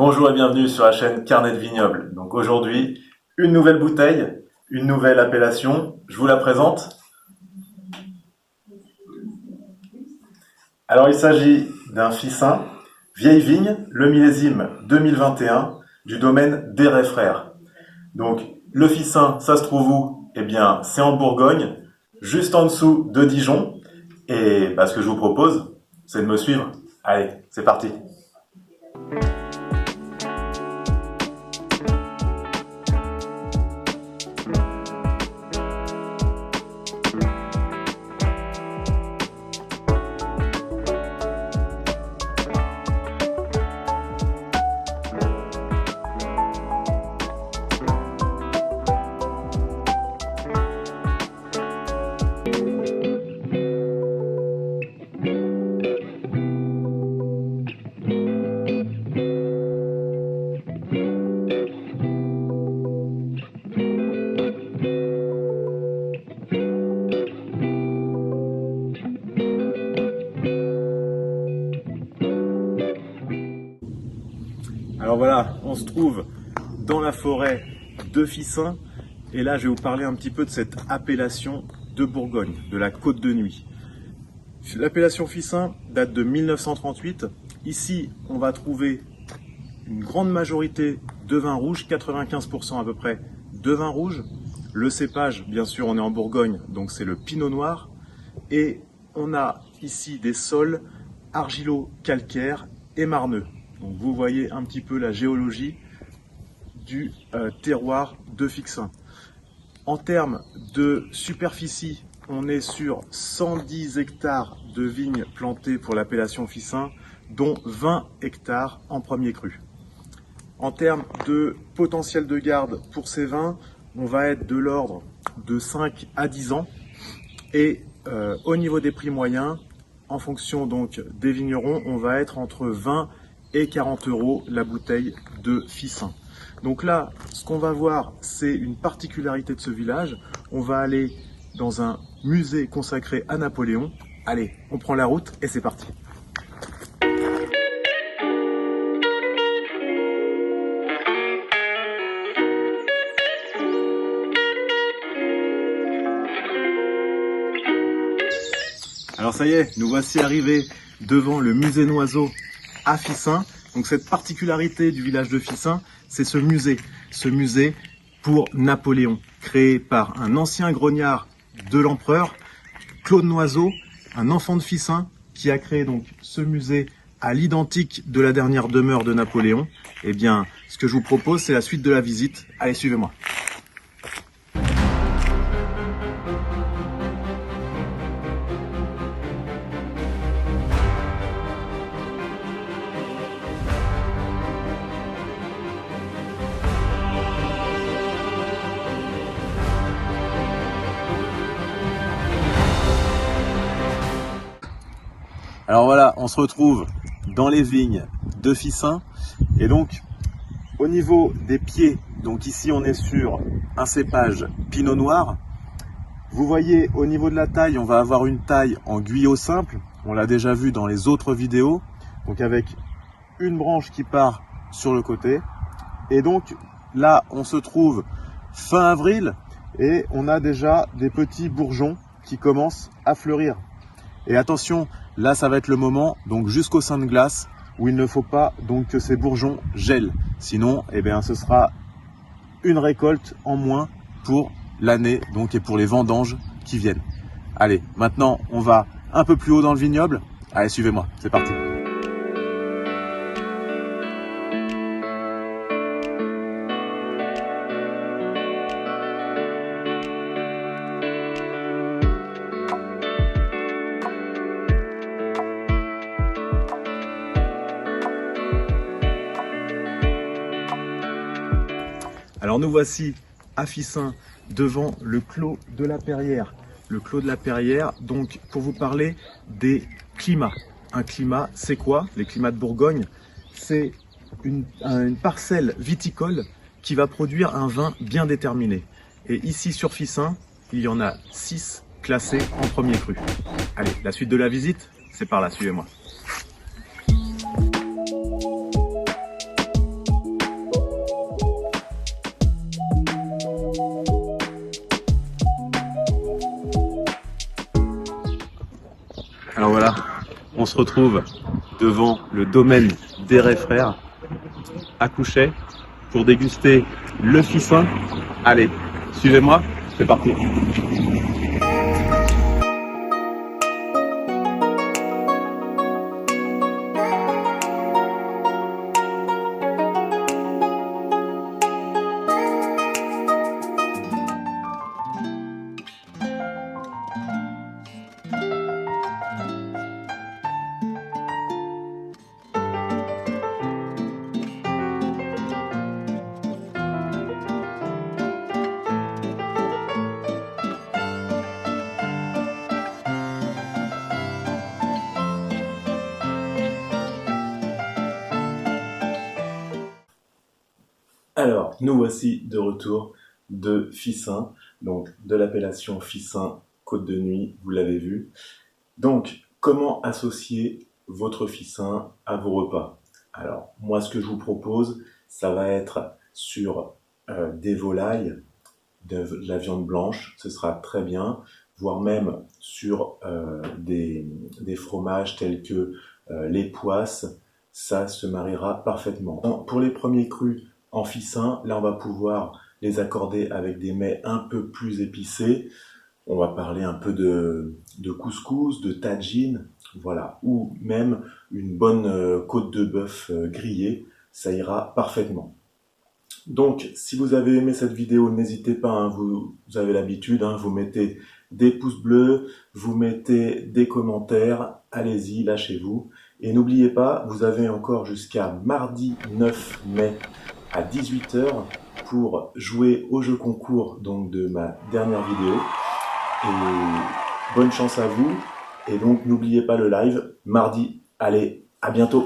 Bonjour et bienvenue sur la chaîne Carnet de Vignoble. Donc aujourd'hui, une nouvelle bouteille, une nouvelle appellation. Je vous la présente. Alors il s'agit d'un Fissin, vieille vigne, le millésime 2021 du domaine Desrets Frères. Donc le Fissin, ça se trouve où? Eh bien, c'est en Bourgogne, juste en dessous de Dijon. Et ce que je vous propose, c'est de me suivre. Allez, c'est parti. Alors voilà, on se trouve dans la forêt de Fissin et là je vais vous parler un petit peu de cette appellation de Bourgogne, de la Côte de Nuit. L'appellation Fissin date de 1938. Ici, on va trouver une grande majorité de vins rouges, 95% à peu près de vins rouges. Le cépage, bien sûr, on est en Bourgogne, donc c'est le Pinot Noir. Et on a ici des sols argilo-calcaires et marneux. Donc vous voyez un petit peu la géologie du terroir de Fissin. En termes de superficie, on est sur 110 hectares de vignes plantées pour l'appellation Fissin, dont 20 hectares en premier cru. En termes de potentiel de garde pour ces vins, on va être de l'ordre de 5 à 10 ans. Et au niveau des prix moyens, en fonction donc des vignerons, on va être entre 20 et 40 € la bouteille de Fissin. Donc là, ce qu'on va voir, c'est une particularité de ce village. On va aller dans un musée consacré à Napoléon. Allez, on prend la route et c'est parti. Alors ça y est, nous voici arrivés devant le musée Noiseau à Fissin. Donc cette particularité du village de Fissin, c'est ce musée pour Napoléon, créé par un ancien grognard de l'empereur, Claude Noiseau, un enfant de Fissin, qui a créé donc ce musée à l'identique de la dernière demeure de Napoléon. Eh bien, ce que je vous propose, c'est la suite de la visite. Allez, suivez-moi. Alors voilà, on se retrouve dans les vignes de Fissin et donc au niveau des pieds, donc ici on est sur un cépage Pinot Noir. Vous voyez au niveau de la taille, on va avoir une taille en guyot simple, on l'a déjà vu dans les autres vidéos, donc avec une branche qui part sur le côté. Et donc là on se trouve fin avril et on a déjà des petits bourgeons qui commencent à fleurir. Et attention, là ça va être le moment, donc jusqu'au sein de glace, où il ne faut pas donc que ces bourgeons gèlent. Sinon, eh bien, ce sera une récolte en moins pour l'année, donc et pour les vendanges qui viennent. Allez, maintenant on va un peu plus haut dans le vignoble. Allez, suivez-moi, c'est parti. Alors nous voici à Fissin devant le clos de la Perrière. Le clos de la Perrière, donc pour vous parler des climats. Un climat, c'est quoi? Les climats de Bourgogne, c'est une parcelle viticole qui va produire un vin bien déterminé. Et ici sur Fissin, il y en a 6 classés en premier cru. Allez, la suite de la visite, c'est par là, suivez-moi. Alors voilà, on se retrouve devant le domaine des Ray Frères à Couchet pour déguster le ficin. Allez, suivez-moi, c'est parti. Alors, nous voici de retour de Ficin, donc de l'appellation Ficin Côte de Nuit, vous l'avez vu. Donc, comment associer votre ficin à vos repas? Alors, moi, ce que je vous propose, ça va être sur des volailles, de la viande blanche, ce sera très bien, voire même sur des fromages tels que les poisses, ça se mariera parfaitement. Pour les premiers crus en ficin, là on va pouvoir les accorder avec des mets un peu plus épicés. On va parler un peu de couscous, de tagine, voilà, ou même une bonne côte de bœuf grillée, ça ira parfaitement. Donc, si vous avez aimé cette vidéo, n'hésitez pas, hein, vous avez l'habitude, hein, vous mettez des pouces bleus, vous mettez des commentaires, allez-y, lâchez-vous. Et n'oubliez pas, vous avez encore jusqu'à mardi 9 mai à 18 h pour jouer au jeu concours donc, de ma dernière vidéo. Et bonne chance à vous. Et donc, n'oubliez pas le live, mardi. Allez, à bientôt.